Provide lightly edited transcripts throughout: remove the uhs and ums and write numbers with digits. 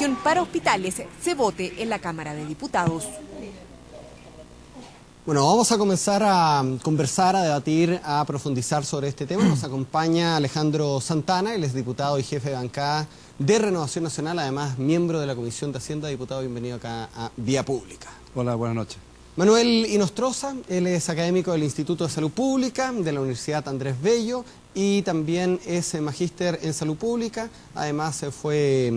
inversión para hospitales se vote en la Cámara de Diputados. Bueno, vamos a comenzar a conversar, a debatir, a profundizar sobre este tema. Nos acompaña Alejandro Santana, él es diputado y jefe de bancada de Renovación Nacional, además miembro de la Comisión de Hacienda. Diputado, bienvenido acá a Vía Pública. Hola, buenas noches. Manuel Inostroza, él es académico del Instituto de Salud Pública de la Universidad Andrés Bello y también es magíster en Salud Pública, además fue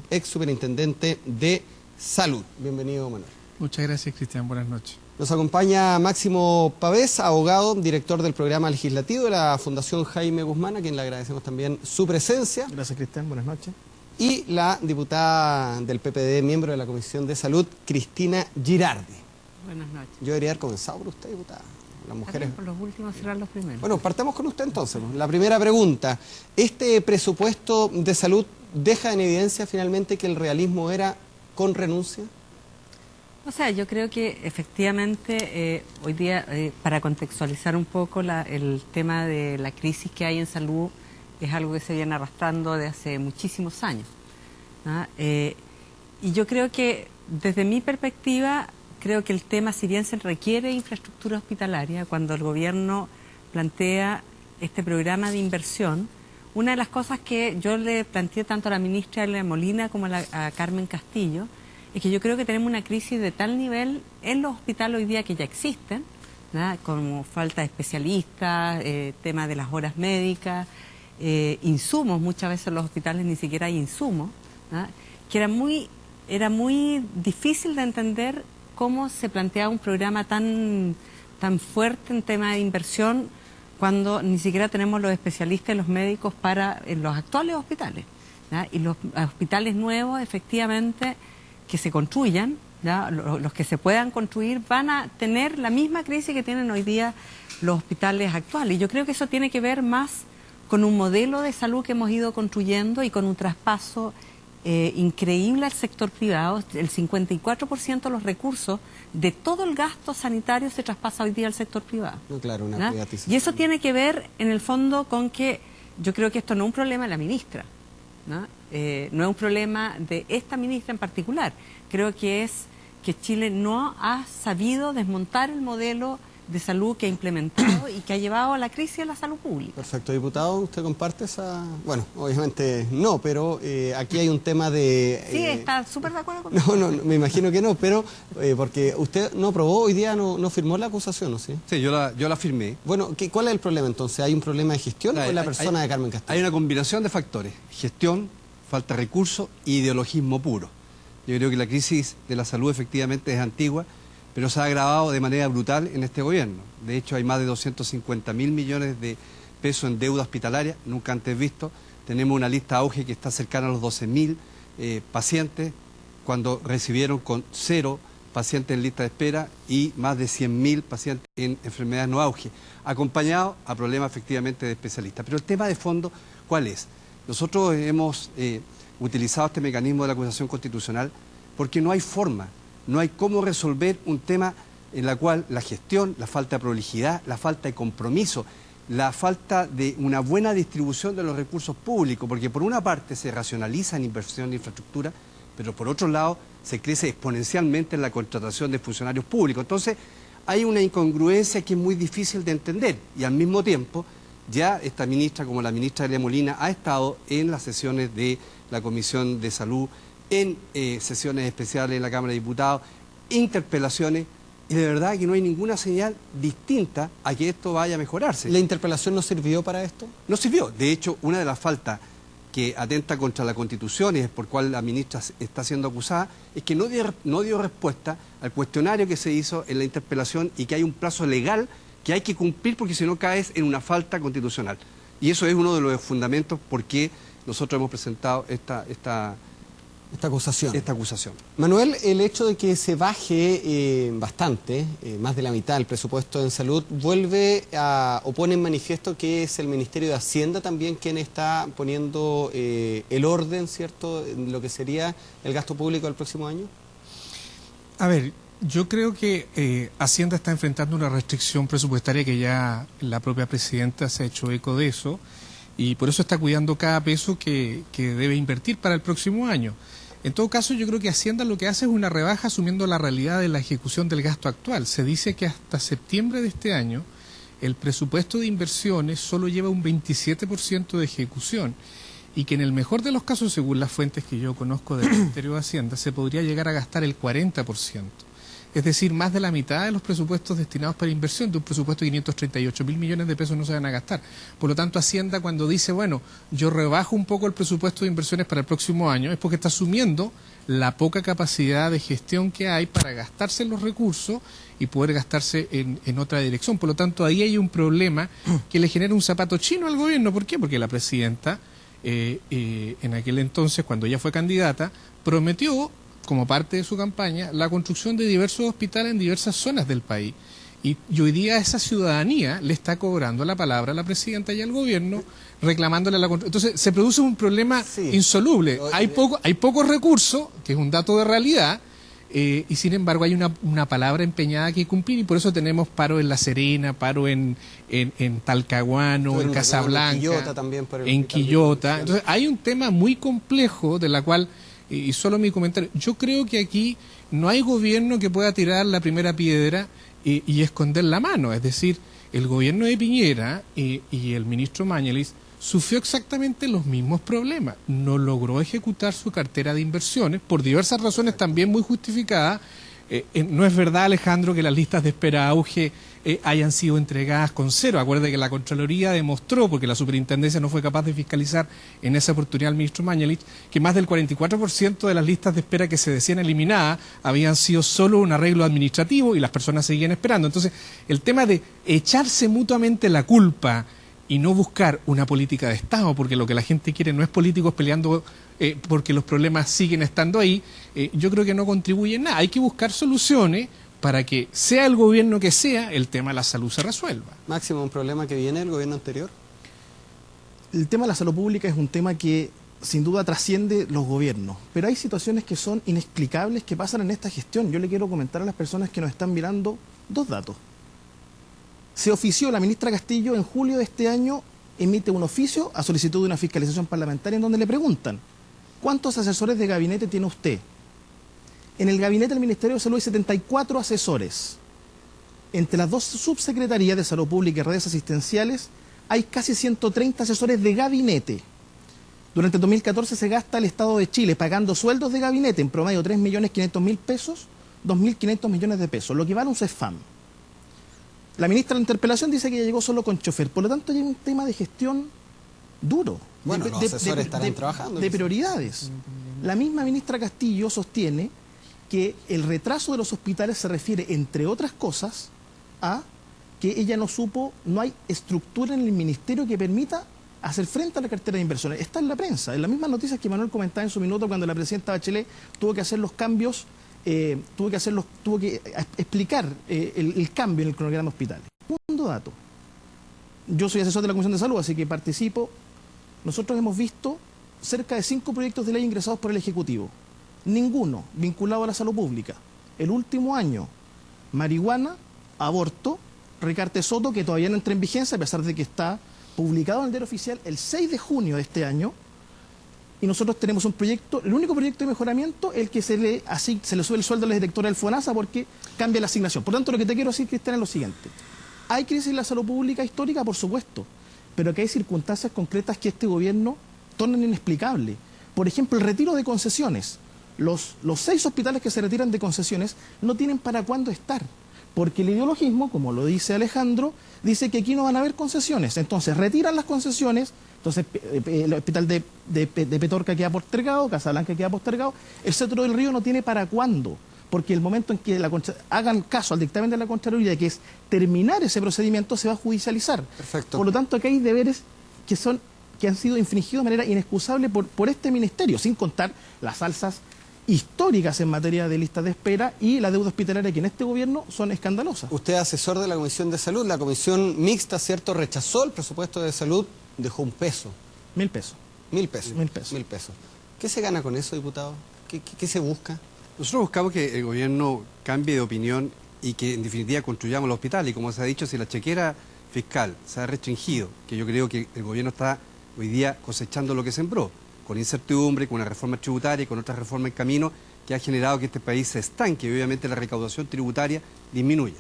ex superintendente de Salud. Bienvenido, Manuel. Muchas gracias, Cristian. Buenas noches. Nos acompaña Máximo Pavés, abogado, director del programa legislativo de la Fundación Jaime Guzmán, a quien le agradecemos también su presencia. Gracias, Cristian. Buenas noches. Y la diputada del PPD, miembro de la Comisión de Salud, Cristina Girardi. Buenas noches. Yo debería haber comenzado por usted, diputada. Las mujeres... Por los últimos serán los primeros. Bueno, partamos con usted entonces. La primera pregunta. ¿Este presupuesto de salud deja en evidencia finalmente que el realismo era con renuncia? O sea, yo creo que efectivamente hoy día, para contextualizar un poco el tema de la crisis que hay en salud, es algo que se viene arrastrando desde hace muchísimos años, ¿no? Y yo creo que, desde mi perspectiva, creo que el tema, si bien se requiere infraestructura hospitalaria, cuando el gobierno plantea este programa de inversión, una de las cosas que yo le planteé tanto a la ministra Elia Molina como a Carmen Castillo, es que yo creo que tenemos una crisis de tal nivel en los hospitales hoy día que ya existen, ¿no? Como falta de especialistas, tema de las horas médicas, insumos, muchas veces en los hospitales ni siquiera hay insumos, ¿no? Que era muy difícil de entender cómo se planteaba un programa tan fuerte en tema de inversión cuando ni siquiera tenemos los especialistas y los médicos en los actuales hospitales, ¿no? Y los hospitales nuevos, efectivamente, que se construyan, ¿ya? Los que se puedan construir van a tener la misma crisis que tienen hoy día los hospitales actuales. Y yo creo que eso tiene que ver más con un modelo de salud que hemos ido construyendo y con un traspaso increíble al sector privado. El 54% de los recursos de todo el gasto sanitario se traspasa hoy día al sector privado. No, claro, una privatización. Y eso tiene que ver, en el fondo, con que yo creo que esto no es un problema de la ministra, ¿no? No es un problema de esta ministra en particular. Creo que es que Chile no ha sabido desmontar el modelo de salud que ha implementado y que ha llevado a la crisis de la salud pública. Perfecto, diputado, ¿usted comparte esa...? Bueno, obviamente no, pero aquí hay un tema de... Sí, está súper de acuerdo conmigo. No, me imagino que no, pero porque usted no aprobó, hoy día no firmó la acusación, ¿no? Sí, yo la firmé. Bueno, ¿cuál es el problema entonces? ¿Hay un problema de gestión o es la persona de Carmen Castillo? Hay una combinación de factores: gestión, falta de recursos e ideologismo puro. Yo creo que la crisis de la salud efectivamente es antigua, pero se ha agravado de manera brutal en este gobierno. De hecho, hay más de 250.000 millones de pesos en deuda hospitalaria, nunca antes visto. Tenemos una lista auge que está cercana a los 12.000 pacientes, cuando recibieron con 0 pacientes en lista de espera y más de 100.000 pacientes en enfermedades no auge, acompañado a problemas efectivamente de especialistas. Pero el tema de fondo, ¿cuál es? Nosotros hemos utilizado este mecanismo de la acusación constitucional porque no hay forma, no hay cómo resolver un tema en la cual la gestión, la falta de prolijidad, la falta de compromiso, la falta de una buena distribución de los recursos públicos, porque por una parte se racionaliza en inversión de infraestructura, pero por otro lado se crece exponencialmente en la contratación de funcionarios públicos. Entonces hay una incongruencia que es muy difícil de entender y al mismo tiempo ya esta ministra, como la ministra Elia Molina, ha estado en las sesiones de la Comisión de Salud, en sesiones especiales en la Cámara de Diputados, interpelaciones, y de verdad que no hay ninguna señal distinta a que esto vaya a mejorarse. ¿La interpelación no sirvió para esto? No sirvió. De hecho, una de las faltas que atenta contra la Constitución y es por cual la ministra está siendo acusada, es que no dio respuesta al cuestionario que se hizo en la interpelación y que hay un plazo legal que hay que cumplir porque si no caes en una falta constitucional. Y eso es uno de los fundamentos por qué nosotros hemos presentado esta acusación. Manuel, el hecho de que se baje bastante, más de la mitad del presupuesto en salud, o pone en manifiesto que es el Ministerio de Hacienda también quien está poniendo el orden, ¿cierto?, en lo que sería el gasto público del próximo año. A ver, yo creo que Hacienda está enfrentando una restricción presupuestaria que ya la propia presidenta se ha hecho eco de eso y por eso está cuidando cada peso que debe invertir para el próximo año. En todo caso, yo creo que Hacienda lo que hace es una rebaja asumiendo la realidad de la ejecución del gasto actual. Se dice que hasta septiembre de este año el presupuesto de inversiones solo lleva un 27% de ejecución y que en el mejor de los casos, según las fuentes que yo conozco del Ministerio de Hacienda, se podría llegar a gastar el 40%. Es decir, más de la mitad de los presupuestos destinados para inversión, de un presupuesto de 538.000 millones de pesos no se van a gastar. Por lo tanto, Hacienda cuando dice, bueno, yo rebajo un poco el presupuesto de inversiones para el próximo año, es porque está asumiendo la poca capacidad de gestión que hay para gastarse los recursos y poder gastarse en otra dirección. Por lo tanto, ahí hay un problema que le genera un zapato chino al gobierno. ¿Por qué? Porque la presidenta, en aquel entonces, cuando ella fue candidata, prometió, como parte de su campaña, la construcción de diversos hospitales en diversas zonas del país. Y hoy día esa ciudadanía le está cobrando la palabra a la presidenta y al gobierno, reclamándole la construcción. Entonces, se produce un problema insoluble. Hay pocos recursos, que es un dato de realidad, y sin embargo hay una palabra empeñada que cumplir, y por eso tenemos paro en La Serena, paro en Talcahuano, en Casablanca, en Quillota. Entonces, hay un tema muy complejo de la cual... Y solo mi comentario, yo creo que aquí no hay gobierno que pueda tirar la primera piedra y esconder la mano. Es decir, el gobierno de Piñera y el ministro Mañalich sufrió exactamente los mismos problemas. No logró ejecutar su cartera de inversiones por diversas razones también muy justificadas. No es verdad, Alejandro, que las listas de espera auge hayan sido entregadas con cero. Acuerde que la Contraloría demostró, porque la Superintendencia no fue capaz de fiscalizar en esa oportunidad al ministro Mañalich, que más del 44% de las listas de espera que se decían eliminadas habían sido solo un arreglo administrativo y las personas seguían esperando. Entonces, el tema de echarse mutuamente la culpa y no buscar una política de Estado, porque lo que la gente quiere no es políticos peleando porque los problemas siguen estando ahí, yo creo que no contribuye en nada. Hay que buscar soluciones para que, sea el gobierno que sea, el tema de la salud se resuelva. Máximo, ¿un problema que viene del gobierno anterior? El tema de la salud pública es un tema que sin duda trasciende los gobiernos, pero hay situaciones que son inexplicables que pasan en esta gestión. Yo le quiero comentar a las personas que nos están mirando dos datos. Se ofició, la ministra Castillo en julio de este año emite un oficio a solicitud de una fiscalización parlamentaria en donde le preguntan: ¿cuántos asesores de gabinete tiene usted? En el gabinete del Ministerio de Salud hay 74 asesores. Entre las dos subsecretarías de Salud Pública y redes asistenciales hay casi 130 asesores de gabinete. Durante el 2014 se gasta el Estado de Chile pagando sueldos de gabinete en promedio 3.500.000 pesos, 2.500 millones de pesos, lo que vale un CEFAM. La ministra de la interpelación dice que ella llegó solo con chofer, por lo tanto hay un tema de gestión duro. Bueno, los asesores estarán trabajando. De prioridades. La misma ministra Castillo sostiene que el retraso de los hospitales se refiere, entre otras cosas, a que ella no hay estructura en el ministerio que permita hacer frente a la cartera de inversiones. Está en la prensa, en las mismas noticias que Manuel comentaba en su minuto cuando la presidenta Bachelet tuvo que hacer los cambios, tuvo que explicar el cambio en el cronograma de hospitales. Segundo dato. Yo soy asesor de la Comisión de Salud, así que participo. Nosotros hemos visto cerca de 5 proyectos de ley ingresados por el Ejecutivo. Ninguno vinculado a la salud pública. El último año, marihuana, aborto, Ricarte Soto, que todavía no entra en vigencia, a pesar de que está publicado en el diario oficial el 6 de junio de este año. Y nosotros tenemos un proyecto, el único proyecto de mejoramiento, el que se le sube el sueldo a la directora del FONASA porque cambia la asignación. Por tanto, lo que te quiero decir, Cristian, es lo siguiente. ¿Hay crisis en la salud pública histórica? Por supuesto. Pero que hay circunstancias concretas que este gobierno tornan inexplicable. Por ejemplo, el retiro de concesiones. Los 6 hospitales que se retiran de concesiones no tienen para cuándo estar. Porque el ideologismo, como lo dice Alejandro, dice que aquí no van a haber concesiones. Entonces retiran las concesiones, entonces el hospital de Petorca queda postergado, Casablanca queda postergado, el Centro del Río no tiene para cuándo. Porque el momento en que hagan caso al dictamen de la Contraloría, que es terminar ese procedimiento, se va a judicializar. Perfecto. Por lo tanto, aquí hay deberes que han sido infringidos de manera inexcusable por este ministerio, sin contar las alzas históricas en materia de listas de espera y la deuda hospitalaria que en este gobierno son escandalosas. Usted es asesor de la Comisión de Salud. La Comisión Mixta, ¿cierto?, rechazó el presupuesto de salud, dejó $1. 1.000 pesos. 1.000 pesos. 1.000 pesos. 1.000 pesos. ¿Qué se gana con eso, diputado? ¿Qué se busca? Nosotros buscamos que el gobierno cambie de opinión y que en definitiva construyamos el hospital. Y como se ha dicho, si la chequera fiscal se ha restringido, que yo creo que el gobierno está hoy día cosechando lo que sembró, con incertidumbre, con una reforma tributaria, con otra reforma en camino, que ha generado que este país se estanque y obviamente la recaudación tributaria disminuya.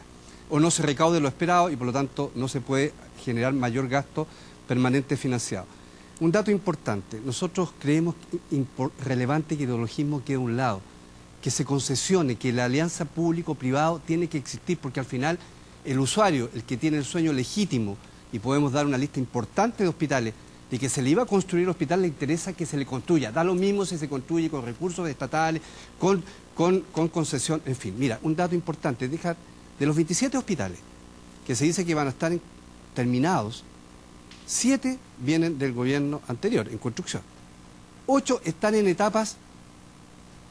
O no se recaude lo esperado y por lo tanto no se puede generar mayor gasto permanente financiado. Un dato importante, nosotros creemos relevante que el ideologismo quede a un lado, que se concesione, que la alianza público-privado tiene que existir, porque al final el usuario, el que tiene el sueño legítimo, y podemos dar una lista importante de hospitales, de que se le iba a construir el hospital, le interesa que se le construya. Da lo mismo si se construye con recursos estatales, con concesión, en fin. Mira, un dato importante, de los 27 hospitales que se dice que van a estar terminados, 7 vienen del gobierno anterior, en construcción. 8 están en etapas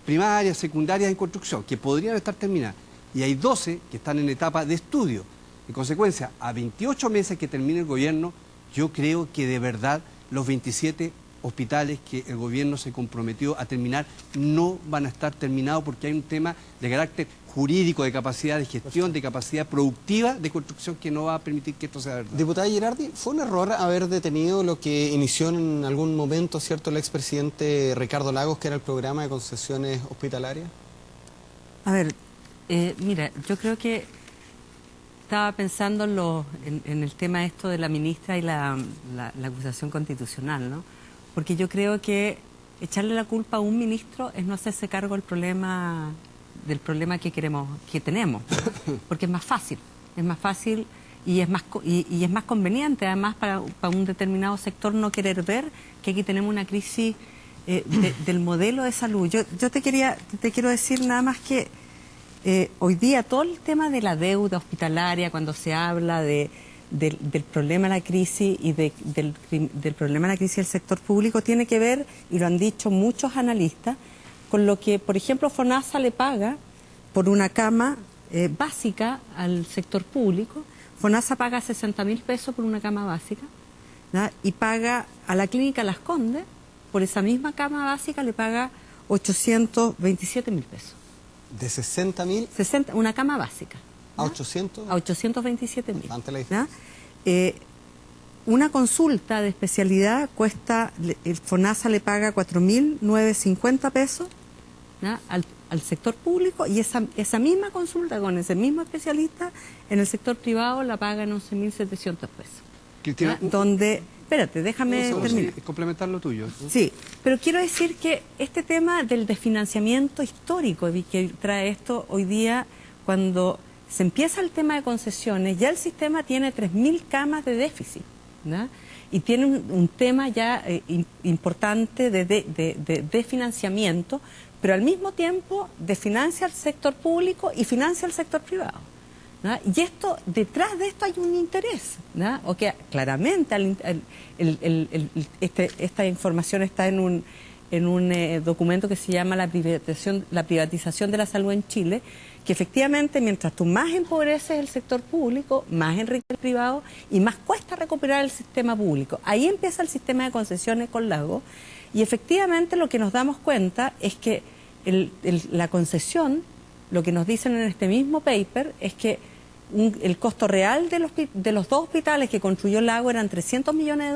primarias, secundarias en construcción, que podrían estar terminadas. Y hay 12 que están en etapa de estudio. En consecuencia, a 28 meses que termine el gobierno, yo creo que de verdad los 27 hospitales que el gobierno se comprometió a terminar no van a estar terminados porque hay un tema de carácter jurídico, de capacidad de gestión, de capacidad productiva de construcción que no va a permitir que esto sea verdad. Diputada Girardi, ¿fue un error haber detenido lo que inició en algún momento, cierto, el expresidente Ricardo Lagos, que era el programa de concesiones hospitalarias? A ver, mira, yo creo que estaba pensando en el tema esto de la ministra y la acusación constitucional, ¿no? Porque yo creo que echarle la culpa a un ministro es no hacerse cargo del problema que tenemos, porque es más fácil y es más conveniente además para un determinado sector no querer ver que aquí tenemos una crisis del modelo de salud. Yo te quiero decir nada más que hoy día todo el tema de la deuda hospitalaria, cuando se habla del problema de la crisis y del problema de la crisis del sector público, tiene que ver, y lo han dicho muchos analistas, con lo que, por ejemplo, FONASA le paga por una cama básica al sector público. FONASA paga 60.000 pesos por una cama básica, ¿verdad? Y paga a la clínica Las Condes, por esa misma cama básica le paga 827.000 pesos. ¿De 60.000? Una cama básica. ¿A 800? A 827.000. Bastante la diferencia. Una consulta de especialidad cuesta, el FONASA le paga 4.950 pesos, ¿no?, al sector público, y esa misma consulta con ese mismo especialista en el sector privado la pagan 11.700 pesos. Cristina, donde, espérate, déjame terminar. Complementar lo tuyo. Sí, pero quiero decir que este tema del desfinanciamiento histórico que trae esto hoy día, cuando se empieza el tema de concesiones, ya el sistema tiene 3.000 camas de déficit, ¿no? Y tiene un tema ya importante de financiamiento, pero al mismo tiempo desfinancia al sector público y financia al sector privado, ¿no? Y detrás de esto hay un interés, ¿no? O que claramente esta información está en un documento que se llama la privatización de la salud en Chile, que efectivamente mientras tú más empobreces el sector público, más enriquece el privado y más cuesta recuperar el sistema público. Ahí empieza el sistema de concesiones con Lagos, y efectivamente lo que nos damos cuenta es que la concesión, lo que nos dicen en este mismo paper, es que el costo real de los dos hospitales que construyó Lagos eran $300 millones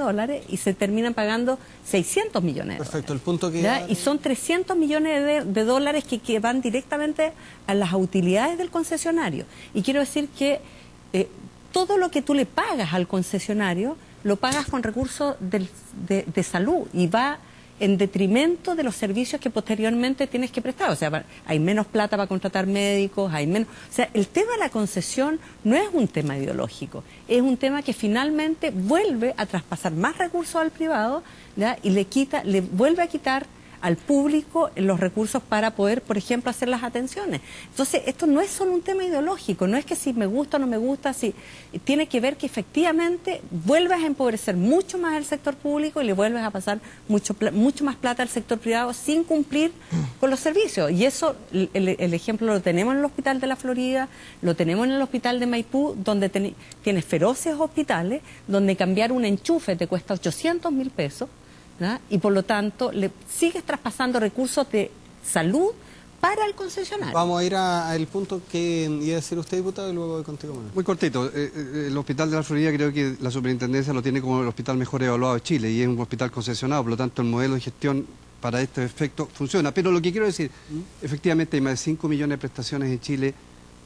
y se terminan pagando $600 millones. Perfecto, el punto que... Y son $300 millones de dólares que van directamente a las utilidades del concesionario. Y quiero decir que todo lo que tú le pagas al concesionario lo pagas con recursos de salud y va en detrimento de los servicios que posteriormente tienes que prestar. O sea, hay menos plata para contratar médicos, hay menos... O sea, el tema de la concesión no es un tema ideológico, es un tema que finalmente vuelve a traspasar más recursos al privado, ¿ya? Y le vuelve a quitar al público los recursos para poder, por ejemplo, hacer las atenciones. Entonces, esto no es solo un tema ideológico, no es que si me gusta o no me gusta, tiene que ver que efectivamente vuelves a empobrecer mucho más el sector público y le vuelves a pasar mucho más plata al sector privado sin cumplir con los servicios. Y eso, el ejemplo lo tenemos en el Hospital de la Florida, lo tenemos en el Hospital de Maipú, donde tienes feroces hospitales, donde cambiar un enchufe te cuesta 800.000 pesos, ¿no? Y por lo tanto le sigues traspasando recursos de salud para el concesionario. Vamos a ir al punto que iba a decir usted, diputado, y luego voy contigo, Manuel. Muy cortito. El Hospital de la Florida creo que la superintendencia lo tiene como el hospital mejor evaluado de Chile y es un hospital concesionado, por lo tanto el modelo de gestión para este efecto funciona. Pero lo que quiero decir, efectivamente hay más de 5 millones de prestaciones en Chile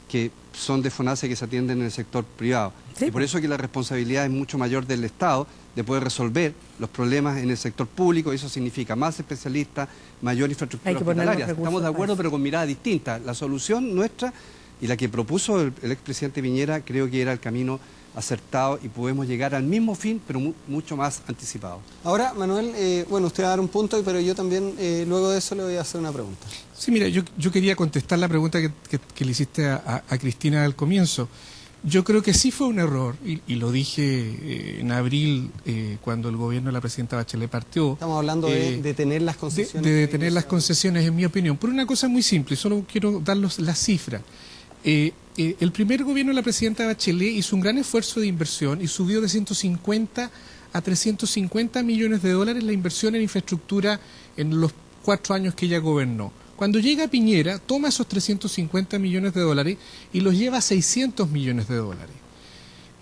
que son de FONASA que se atienden en el sector privado. Sí. Y por eso que la responsabilidad es mucho mayor del Estado de poder resolver los problemas en el sector público. Eso significa más especialistas, mayor infraestructura hospitalaria. Estamos de acuerdo, pero con mirada distinta. La solución nuestra y la que propuso el expresidente Piñera creo que era el camino acertado y podemos llegar al mismo fin, pero mucho más anticipado. Ahora, Manuel, bueno, usted va a dar un punto, pero yo también, luego de eso, le voy a hacer una pregunta. Sí, mira, yo quería contestar la pregunta que le hiciste a Cristina al comienzo. Yo creo que sí fue un error, y lo dije en abril, cuando el gobierno de la presidenta Bachelet partió. Estamos hablando de detener las concesiones. De detener las concesiones, en mi opinión, por una cosa muy simple, solo quiero dar las cifras. El primer gobierno de la presidenta Bachelet hizo un gran esfuerzo de inversión y subió de 150 a 350 millones de dólares la inversión en infraestructura en los 4 años que ella gobernó. Cuando llega Piñera, toma esos 350 millones de dólares y los lleva a 600 millones de dólares.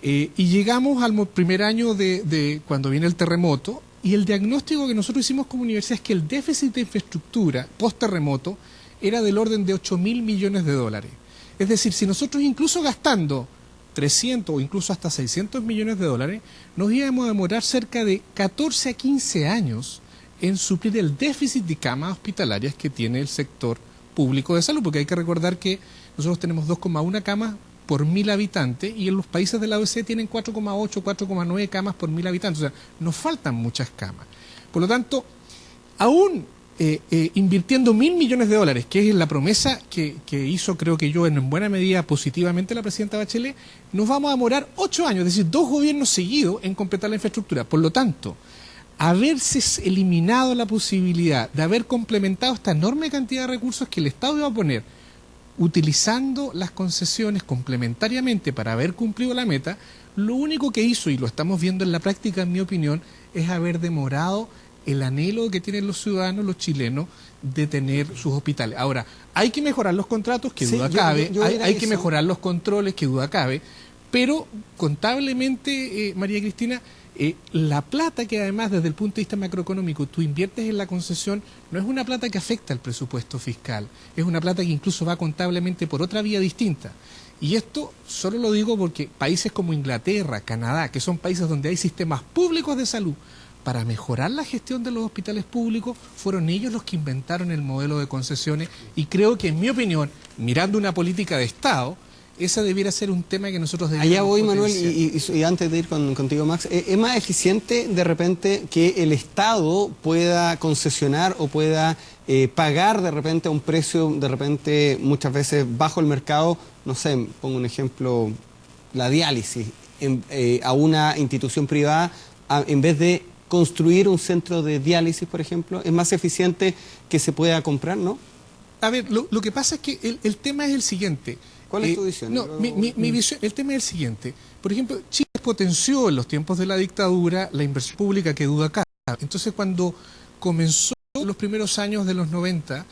Y llegamos al primer año de cuando viene el terremoto, y el diagnóstico que nosotros hicimos como universidad es que el déficit de infraestructura post-terremoto era del orden de 8.000 millones de dólares. Es decir, si nosotros incluso gastando 300 o incluso hasta 600 millones de dólares, nos íbamos a demorar cerca de 14 a 15 años en suplir el déficit de camas hospitalarias que tiene el sector público de salud, porque hay que recordar que nosotros tenemos 2,1 camas por 1.000 habitantes y en los países de la OECD tienen 4,8, 4,9 camas por 1.000 habitantes, o sea, nos faltan muchas camas. Por lo tanto, aún invirtiendo 1.000 millones de dólares, que es la promesa que hizo, creo que yo, en buena medida positivamente la presidenta Bachelet, nos vamos a demorar 8 años, es decir, 2 gobiernos seguidos en completar la infraestructura. Por lo tanto, haberse eliminado la posibilidad de haber complementado esta enorme cantidad de recursos que el Estado iba a poner, utilizando las concesiones complementariamente para haber cumplido la meta, lo único que hizo, y lo estamos viendo en la práctica, en mi opinión, es haber demorado el anhelo que tienen los ciudadanos, los chilenos, de tener sus hospitales. Ahora, hay que mejorar los contratos, que duda cabe, hay que mejorar los controles, que duda cabe, pero contablemente, María Cristina, la plata que además desde el punto de vista macroeconómico tú inviertes en la concesión no es una plata que afecta al presupuesto fiscal, es una plata que incluso va contablemente por otra vía distinta. Y esto solo lo digo porque países como Inglaterra, Canadá, que son países donde hay sistemas públicos de salud, para mejorar la gestión de los hospitales públicos, fueron ellos los que inventaron el modelo de concesiones, y creo que, en mi opinión, mirando una política de Estado, ese debiera ser un tema que nosotros deberíamos Allá voy, potenciar. Manuel, y antes de ir contigo, Max, ¿es más eficiente de repente que el Estado pueda concesionar o pueda pagar de repente a un precio de repente muchas veces bajo el mercado, no sé, pongo un ejemplo, la diálisis, a una institución privada en vez de construir un centro de diálisis, por ejemplo? ¿Es más eficiente que se pueda comprar, no? A ver, lo que pasa es que el tema es el siguiente. ¿Cuál es tu visión? No, mi visión, el tema es el siguiente. Por ejemplo, Chile potenció en los tiempos de la dictadura la inversión pública, que duda cabe. Entonces, cuando comenzó los primeros años de los 90,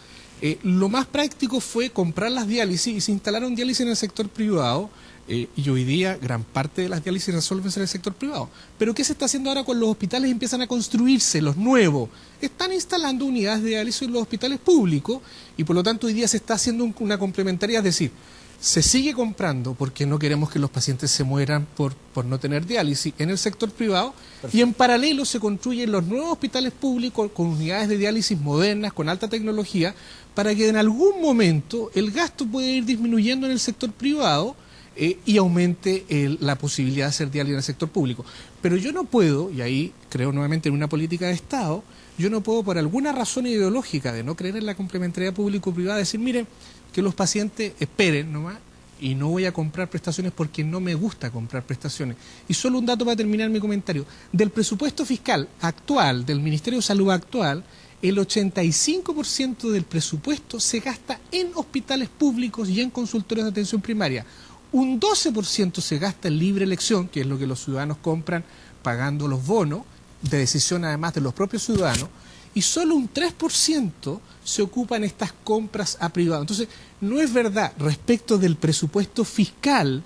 lo más práctico fue comprar las diálisis, y se instalaron diálisis en el sector privado, y hoy día gran parte de las diálisis resuelven en el sector privado. Pero ¿qué se está haciendo ahora con los hospitales? Empiezan a construirse los nuevos. Están instalando unidades de diálisis en los hospitales públicos, y por lo tanto hoy día se está haciendo una complementaria, es decir, se sigue comprando porque no queremos que los pacientes se mueran por no tener diálisis en el sector privado. Perfecto. Y en paralelo se construyen los nuevos hospitales públicos con unidades de diálisis modernas, con alta tecnología, para que en algún momento el gasto pueda ir disminuyendo en el sector privado y aumente la posibilidad de hacer diálisis en el sector público. Pero yo no puedo, y ahí creo nuevamente en una política de Estado, yo no puedo, por alguna razón ideológica de no creer en la complementariedad público-privada, decir, miren, que los pacientes esperen nomás y no voy a comprar prestaciones porque no me gusta comprar prestaciones. Y solo un dato para terminar mi comentario. Del presupuesto fiscal actual, del Ministerio de Salud actual, el 85% del presupuesto se gasta en hospitales públicos y en consultorios de atención primaria. Un 12% se gasta en libre elección, que es lo que los ciudadanos compran pagando los bonos, de decisión además de los propios ciudadanos, y solo un 3% se ocupa en estas compras a privado. Entonces, no es verdad respecto del presupuesto fiscal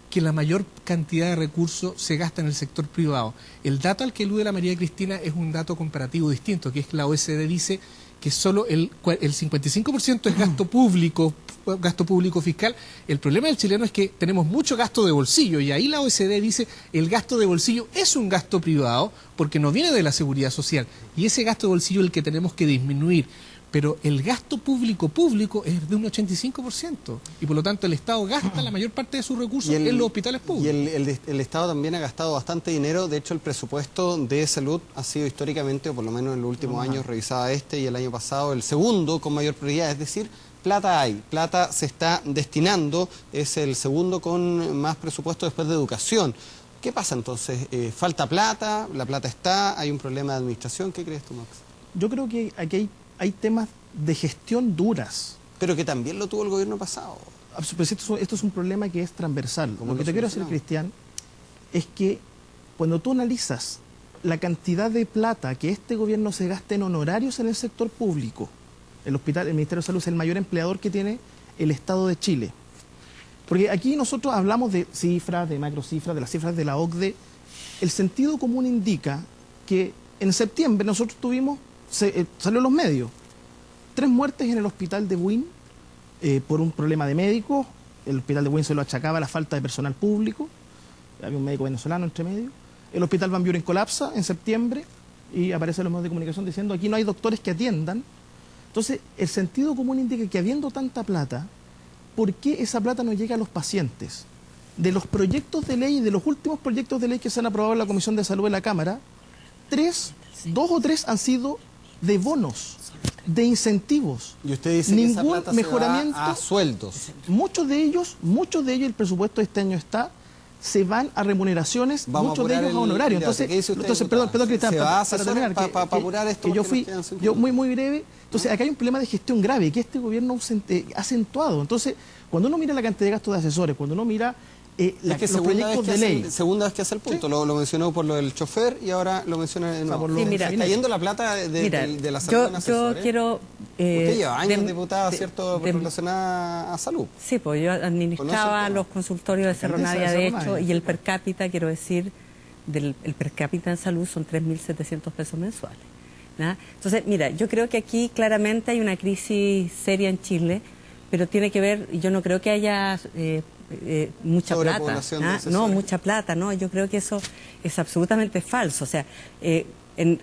que la mayor cantidad de recursos se gasta en el sector privado. El dato al que alude la María Cristina es un dato comparativo distinto, que es que la OECD dice que solo el 55% es gasto público fiscal. El problema del chileno es que tenemos mucho gasto de bolsillo, y ahí la OECD dice el gasto de bolsillo es un gasto privado porque no viene de la seguridad social, y ese gasto de bolsillo es el que tenemos que disminuir. Pero el gasto público es de un 85%, y por lo tanto el Estado gasta la mayor parte de sus recursos en los hospitales públicos. Y el Estado también ha gastado bastante dinero. De hecho, el presupuesto de salud ha sido históricamente, o por lo menos en los últimos años, revisaba y el año pasado el segundo con mayor prioridad. Es decir, plata hay, plata se está destinando, es el segundo con más presupuesto después de educación. ¿Qué pasa entonces? ¿Falta plata? ¿La plata está? ¿Hay un problema de administración? ¿Qué crees tú, Max? Yo creo que aquí hay temas de gestión duras. Pero que también lo tuvo el gobierno pasado. Pues esto es un problema que es transversal. Lo que te quiero decir, Cristian, es que cuando tú analizas la cantidad de plata que este gobierno se gasta en honorarios en el sector público, el Ministerio de Salud es el mayor empleador que tiene el Estado de Chile. Porque aquí nosotros hablamos de cifras, de macrocifras, de las cifras de la OCDE. El sentido común indica que en septiembre nosotros tuvimos, salió en los medios, 3 muertes en el hospital de Buin por un problema de médicos. El hospital de Buin se lo achacaba a la falta de personal público. Había un médico venezolano entre medio. El hospital Van Buren colapsa en septiembre y aparecen los medios de comunicación diciendo aquí no hay doctores que atiendan. Entonces, el sentido común indica que habiendo tanta plata, ¿por qué esa plata no llega a los pacientes? De los proyectos de ley, de los últimos proyectos de ley que se han aprobado en la Comisión de Salud de la Cámara, 2 o 3 han sido de bonos, de incentivos. Y usted dice que esa plata mejoramiento, se va a sueldos. Muchos de ellos, el presupuesto de este año se van a remuneraciones, muchos de ellos a honorarios. Entonces, perdón, Cristian, para terminar, para apurar esto, que yo muy breve. Entonces, acá hay un problema de gestión grave que este gobierno ha acentuado. Entonces, cuando uno mira la cantidad de gastos de asesores, cuando uno mira los proyectos de ley. Segunda vez que hace el punto, ¿sí? Lo mencionó por lo del chofer y ahora lo menciona de nuevo. Está yendo la plata de la salud en asesores. Yo quiero... Usted lleva años diputada, ¿cierto?, relacionada a salud. Sí, pues yo administraba los consultorios de Cerro Navia, de hecho, y el per cápita, quiero decir, el per cápita en salud son 3.700 pesos mensuales. ¿No? Entonces, mira, yo creo que aquí claramente hay una crisis seria en Chile, pero tiene que ver, y yo no creo que haya... mucha plata, no, mucha plata, no, yo creo que eso es absolutamente falso. O sea, en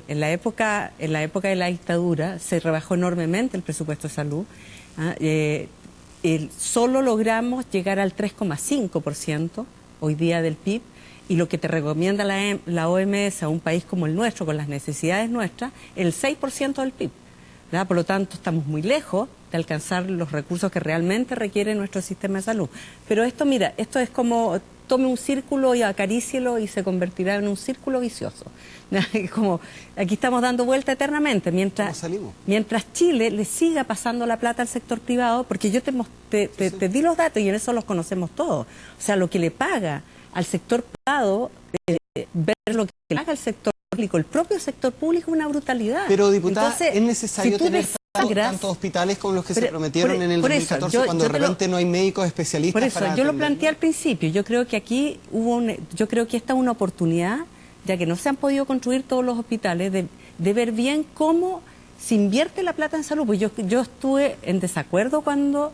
la época de la dictadura se rebajó enormemente el presupuesto de salud. Solo logramos llegar al 3,5% hoy día del PIB, y lo que te recomienda la OMS a un país como el nuestro, con las necesidades nuestras, el 6% del PIB. ¿Verdad? Por lo tanto, estamos muy lejos de alcanzar los recursos que realmente requiere nuestro sistema de salud. Pero esto, mira, esto es como tome un círculo y acarícielo y se convertirá en un círculo vicioso. Como aquí estamos dando vuelta eternamente, mientras Chile le siga pasando la plata al sector privado, porque yo te di los datos y en eso los conocemos todos. O sea, lo que le paga al sector privado, ver lo que le paga al sector público, el propio sector público, es una brutalidad. Pero, diputada, entonces, ¿es necesario tener tantos hospitales como los que se prometieron en el 2014 cuando de repente no hay médicos especialistas? Por eso, yo lo planteé al principio. Yo creo que aquí yo creo que esta es una oportunidad, ya que no se han podido construir todos los hospitales, de ver bien cómo se invierte la plata en salud. Pues yo estuve en desacuerdo cuando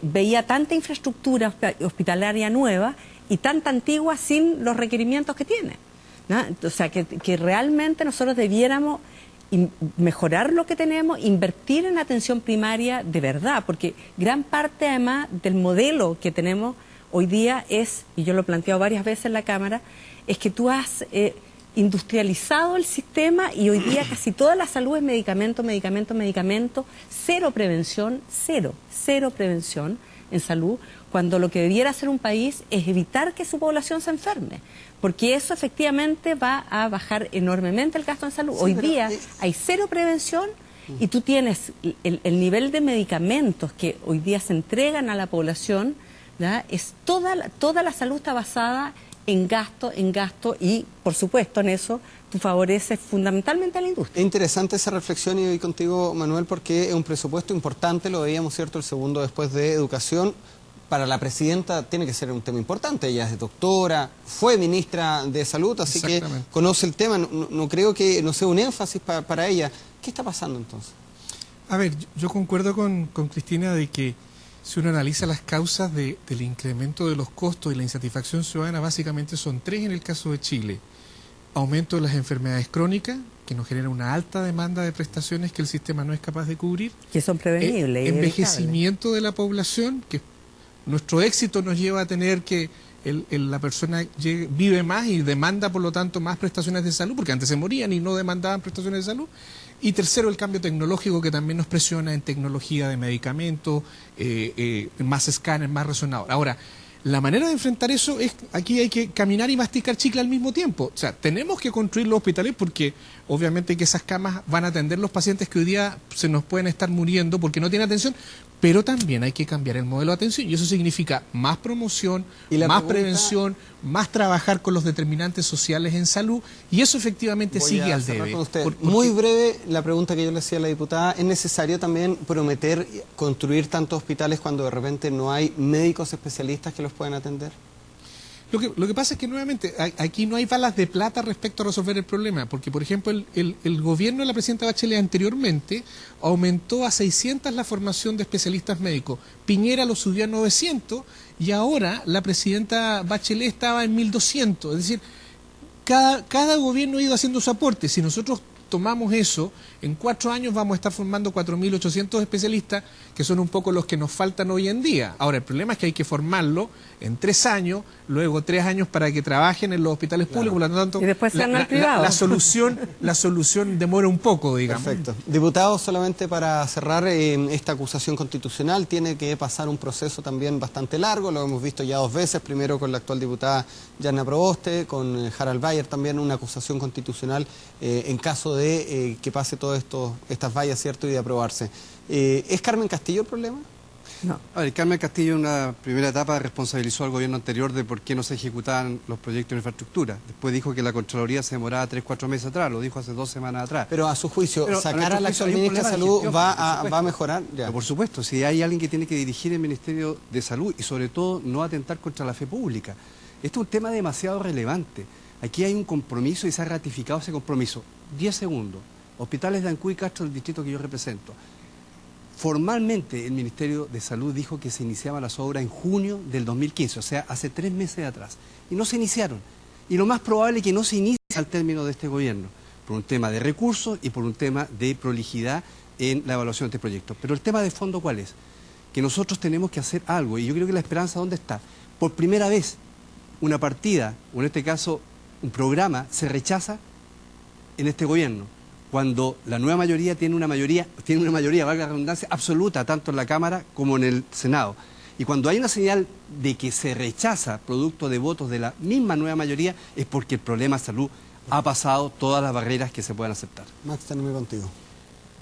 veía tanta infraestructura hospitalaria nueva y tanta antigua sin los requerimientos que tiene, ¿no? O sea, que realmente nosotros debiéramos mejorar lo que tenemos, invertir en atención primaria de verdad, porque gran parte además del modelo que tenemos hoy día es, y yo lo he planteado varias veces en la Cámara, es que tú has industrializado el sistema y hoy día casi toda la salud es medicamento, cero prevención en salud, cuando lo que debiera hacer un país es evitar que su población se enferme, porque eso efectivamente va a bajar enormemente el gasto en salud. Sí, hoy día hay cero prevención y tú tienes el nivel de medicamentos que hoy día se entregan a la población, ¿verdad? Toda la salud está basada en gasto y, por supuesto, en eso favorece fundamentalmente a la industria. Es interesante esa reflexión y voy contigo, Manuel, porque es un presupuesto importante, lo veíamos, ¿cierto?, el segundo después de educación. Para la presidenta tiene que ser un tema importante, ella es doctora, fue ministra de Salud, así que conoce el tema, no creo que no sea un énfasis para ella. ¿Qué está pasando entonces? A ver, yo concuerdo con Cristina de que si uno analiza las causas del incremento de los costos y la insatisfacción ciudadana, básicamente son tres en el caso de Chile. Aumento de las enfermedades crónicas, que nos genera una alta demanda de prestaciones que el sistema no es capaz de cubrir. Que son prevenibles. Envejecimiento de la población, que nuestro éxito nos lleva a tener que la persona vive más y demanda, por lo tanto, más prestaciones de salud, porque antes se morían y no demandaban prestaciones de salud. Y tercero, el cambio tecnológico, que también nos presiona en tecnología de medicamentos, más escáner, más resonador. Ahora, la manera de enfrentar eso es, aquí hay que caminar y masticar chicle al mismo tiempo. O sea, tenemos que construir los hospitales porque obviamente que esas camas van a atender los pacientes que hoy día se nos pueden estar muriendo porque no tienen atención, pero también hay que cambiar el modelo de atención y eso significa más promoción, más prevención, más trabajar con los determinantes sociales en salud y eso efectivamente sigue al debe. Muy breve la pregunta que yo le hacía a la diputada, ¿es necesario también prometer construir tantos hospitales cuando de repente no hay médicos especialistas que los puedan atender? Lo que pasa es que nuevamente aquí no hay balas de plata respecto a resolver el problema, porque por ejemplo el gobierno de la presidenta Bachelet anteriormente aumentó a 600 la formación de especialistas médicos, Piñera lo subió a 900 y ahora la presidenta Bachelet estaba en 1200, es decir, cada gobierno ha ido haciendo su aporte. Si nosotros tomamos eso, en 4 años vamos a estar formando 4.800 especialistas, que son un poco los que nos faltan hoy en día. Ahora, el problema es que hay que formarlo en 3 años, luego 3 años para que trabajen en los hospitales públicos, por lo tanto, y después se van al privado. La solución demora un poco, digamos. Perfecto. Diputado, solamente para cerrar, esta acusación constitucional tiene que pasar un proceso también bastante largo, lo hemos visto ya 2 veces, primero con la actual diputada Yarna Proboste, con Harald Bayer también, una acusación constitucional en caso de que pase todo estas vallas, ¿cierto?, y de aprobarse. ¿Es Carmen Castillo el problema? No. A ver, Carmen Castillo en una primera etapa responsabilizó al gobierno anterior de por qué no se ejecutaban los proyectos de infraestructura. Después dijo que la Contraloría se demoraba 3-4 meses atrás, lo dijo hace 2 semanas atrás. Pero a su juicio, ¿sacar a la actual ministra de Salud va a mejorar? Ya. Por supuesto, si hay alguien que tiene que dirigir el Ministerio de Salud y sobre todo no atentar contra la fe pública. Este es un tema demasiado relevante. Aquí hay un compromiso y se ha ratificado ese compromiso. 10 segundos. Hospitales de Ancud y Castro, el distrito que yo represento. Formalmente el Ministerio de Salud dijo que se iniciaban las obras en junio del 2015, o sea, hace 3 meses atrás. Y no se iniciaron. Y lo más probable es que no se inicie al término de este gobierno, por un tema de recursos y por un tema de prolijidad en la evaluación de este proyecto. Pero el tema de fondo, ¿cuál es? Que nosotros tenemos que hacer algo, y yo creo que la esperanza, ¿dónde está? Por primera vez, una partida, o en este caso, un programa, se rechaza en este gobierno, cuando la nueva mayoría tiene una mayoría, valga la redundancia, absoluta, tanto en la Cámara como en el Senado. Y cuando hay una señal de que se rechaza producto de votos de la misma nueva mayoría, es porque el problema de salud ha pasado todas las barreras que se puedan aceptar. Max, termino contigo.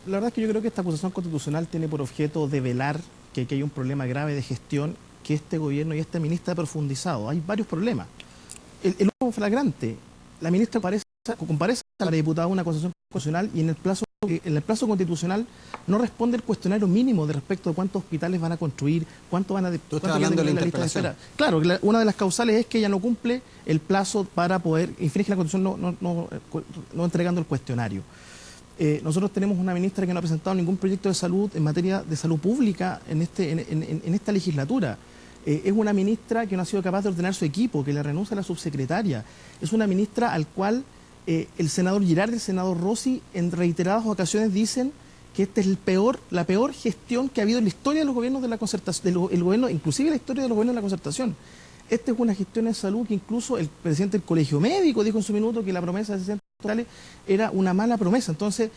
La verdad es que yo creo que esta acusación constitucional tiene por objeto develar que aquí hay un problema grave de gestión que este gobierno y esta ministra ha profundizado. Hay varios problemas. El último flagrante, la ministra comparece a la diputada una acusación constitucional y en el plazo constitucional no responde el cuestionario mínimo de respecto de cuántos hospitales van a construir, cuánto van a... Tú estás hablando de la interpelación. Claro, una de las causales es que ella no cumple el plazo para poder infringir la Constitución no entregando el cuestionario. Nosotros tenemos una ministra que no ha presentado ningún proyecto de salud en materia de salud pública en esta legislatura. Es una ministra que no ha sido capaz de ordenar su equipo, que le renuncia a la subsecretaria. Es una ministra al cual el senador Girard y el senador Rossi en reiteradas ocasiones dicen que esta es la peor gestión que ha habido en la historia de los gobiernos de la concertación, inclusive la historia de los gobiernos de la concertación. Esta es una gestión en salud que incluso el presidente del Colegio Médico dijo en su minuto que la promesa de 60 hospitales era una mala promesa. Entonces,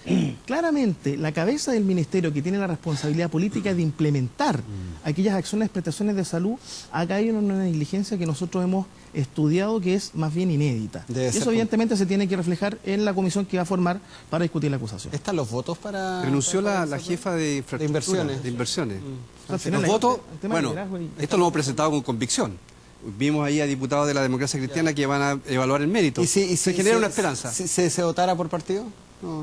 claramente, la cabeza del ministerio que tiene la responsabilidad política de implementar aquellas acciones, prestaciones de salud, ha caído en una negligencia que nosotros hemos estudiado que es más bien inédita. Eso evidentemente se tiene que reflejar en la comisión que va a formar para discutir la acusación. ¿Están los votos para...? Renunció la jefa de infraestructura, de inversiones. Los votos, bueno, esto lo hemos presentado con convicción. Vimos ahí a diputados de la democracia cristiana que van a evaluar el mérito. ¿Y si se genera una esperanza. Si se votara por partido? No.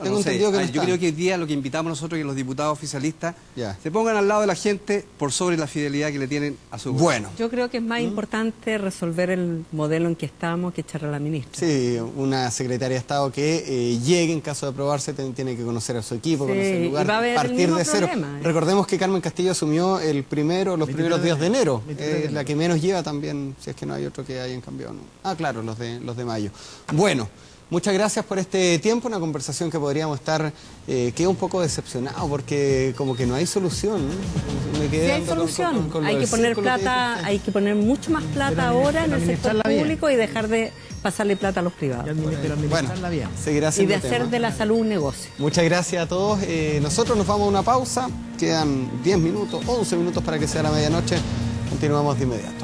Tengo No sé. entendido que no Yo está. creo que hoy día lo que invitamos nosotros es que los diputados oficialistas Ya. se pongan al lado de la gente por sobre la fidelidad que le tienen a su Bueno. Yo creo que es más importante resolver el modelo en que estamos que echar a la ministra. Sí, una secretaria de Estado que llegue en caso de aprobarse tiene que conocer a su equipo, Sí, conocer el lugar, y va a haber el partir mismo de cero. problema. Recordemos que Carmen Castillo asumió los primeros días de enero, 23 de enero. la que menos lleva también, si es que no hay otro que hayan cambiado. ¿No? Ah, claro, los de mayo. Bueno. Muchas gracias por este tiempo, una conversación que podríamos estar, quedo un poco decepcionado porque como que no hay solución. ¿No? Me quedé Sí hay dando solución, con lo hay del que poner círculo que plata, dijo usted. hay que poner mucho más plata Pero ahora en el sector administrarla bien. público y dejar de pasarle plata a los privados. Pero administrarla bien. Seguirá Y siendo de hacer tema. de la salud un negocio. Muchas gracias a todos. Nosotros nos vamos a una pausa. Quedan 10 minutos, 11 minutos para que sea la medianoche. Continuamos de inmediato.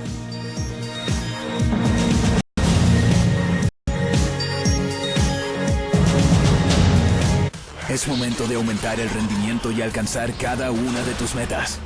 Es momento de aumentar el rendimiento y alcanzar cada una de tus metas.